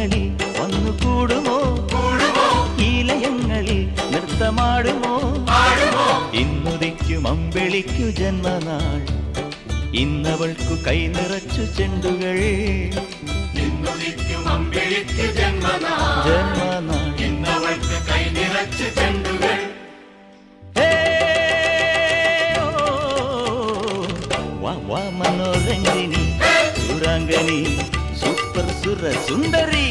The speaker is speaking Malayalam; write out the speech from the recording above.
ഈരങ്ങളിൽ വന്നു കൂടുമോ ഈ ലയങ്ങളിൽ നൃത്തമാടുമോ ഇന്നുദിക്കും അമ്പിളിക്കു ജന്മനാൾ ഇന്നവൾക്കു കൈ നിറച്ചു ചെണ്ടുകൾ ജന്മനാൾ ഇന്നവൾക്ക് കൈ നിറച്ച് ചെണ്ടുകൾ വാ മനോരഞ്ജിനി സുരാംഗനി സൂപ്പർ സുര സുന്ദരി